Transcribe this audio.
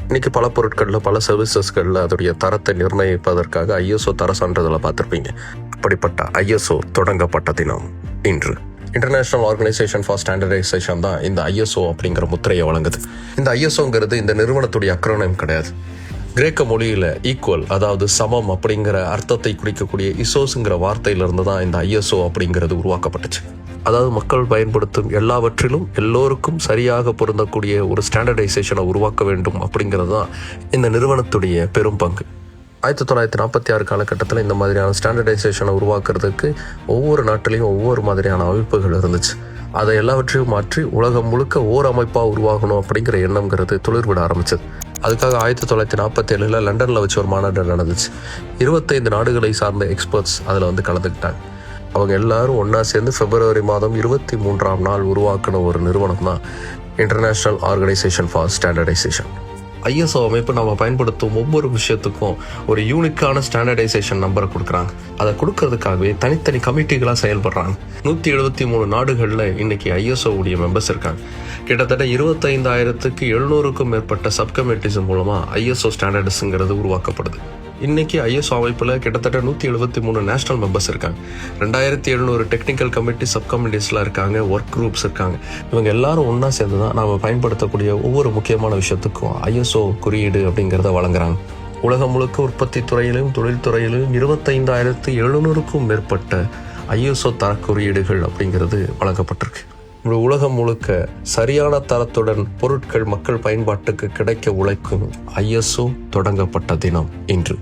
இன்றைக்கி பல பொருட்களில் பல சர்வீசஸ்களில் அதோடைய தரத்தை நிர்ணயிப்பதற்காக ஐஎஸ்ஓ தர சான்றிதழை பார்த்துருப்பீங்க. அப்படிப்பட்ட ஐஎஸ்ஓ தொடங்கப்பட்ட தினம் இன்று. இன்டர்நேஷனல் ஆர்கனைசேஷன் ஃபார் ஸ்டாண்டர்டைசேஷன் தான் இந்த ஐஎஸ்ஓ அப்படிங்கிற முத்திரையை வழங்குது. இந்த ஐஎஸ்ஓங்கிறது இந்த நிறுவனத்துடைய அக்ரோனிம் கிடையாது. கிரேக்க மொழியில் ஈக்குவல், அதாவது சமம் அப்படிங்கிற அர்த்தத்தை குறிக்கக்கூடிய இசோஸுங்கிற வார்த்தையிலிருந்து தான் இந்த ஐஎஸ்ஓ அப்படிங்கிறது உருவாக்கப்பட்டுச்சு. அதாவது மக்கள் பயன்படுத்தும் எல்லாவற்றிலும் எல்லோருக்கும் சரியாக பொருந்தக்கூடிய ஒரு ஸ்டாண்டர்டைசேஷனை உருவாக்க வேண்டும் அப்படிங்கிறது தான் இந்த நிறுவனத்துடைய பெரும் பங்கு. 1946 காலகட்டத்தில் இந்த மாதிரியான ஸ்டாண்டர்டைசேஷனை உருவாக்குறதுக்கு ஒவ்வொரு நாட்டிலையும் ஒவ்வொரு மாதிரியான அமைப்புகள் இருந்துச்சு. அதை எல்லாவற்றையும் மாற்றி உலகம் முழுக்க ஓர் அமைப்பாக உருவாகணும் அப்படிங்கிற எண்ணம்ங்கிறது துளிர்விட ஆரம்பிச்சது. அதுக்காக 1947 லண்டனில் வச்சு ஒரு மாநாடு நடந்துச்சு. 25 நாடுகளை சார்ந்த எக்ஸ்பர்ட்ஸ் அதில் கலந்துக்கிட்டாங்க. அவங்க எல்லாரும் ஒன்றா சேர்ந்து February 23 உருவாக்கின ஒரு நிறுவனம் தான் international organisation for standardisation. ISO அமைப்பு நம்ம பயன்படுத்தும் ஒவ்வொரு விஷயத்துக்கும் ஒரு யூனிக்கான ஸ்டாண்டர்டைசேஷன் நம்பரை கொடுக்குறாங்க. அதை கொடுக்கறதுக்காகவே தனித்தனி கமிட்டிகளாக செயல்படுறாங்க. 173 நாடுகளில் இன்னைக்கு ஐஎஸ்ஓ உடைய மெம்பர்ஸ் இருக்காங்க. கிட்டத்தட்ட 25,700க்கும் மேற்பட்ட சப்கமிட்டிஸ் மூலமாக ஐஎஸ்ஓ ஸ்டாண்டர்ட்ஸுங்கிறது உருவாக்கப்படுது. இன்னைக்கு ஐஎஸ்ஓ அமைப்பில் கிட்டத்தட்ட 173 நேஷனல் மெம்பர்ஸ் இருக்காங்க. 2700 டெக்னிக்கல் கமிட்டி சப்கமிட்டிஸ்லாம் இருக்காங்க, ஒர்க் குரூப்ஸ் இருக்காங்க. இவங்க எல்லாரும் ஒன்றா சேர்ந்து தான் நாம் பயன்படுத்தக்கூடிய ஒவ்வொரு முக்கியமான விஷயத்துக்கும் ஐஎஸ்ஓ குறியீடு அப்படிங்கிறத வழங்குறாங்க. உலகம் முழுக்க உற்பத்தி துறையிலும் தொழில்துறையிலும் 25,700க்கும் மேற்பட்ட ஐஎஸ்ஓ தர குறியீடுகள் அப்படிங்கிறது வழங்கப்பட்டிருக்கு. உலகம் முழுக்க சரியான தரத்துடன் பொருட்கள் மக்கள் பயன்பாட்டுக்கு கிடைக்க உழைக்கும் ஐஎஸ்ஓ தொடங்கப்பட்ட தினம் இன்று.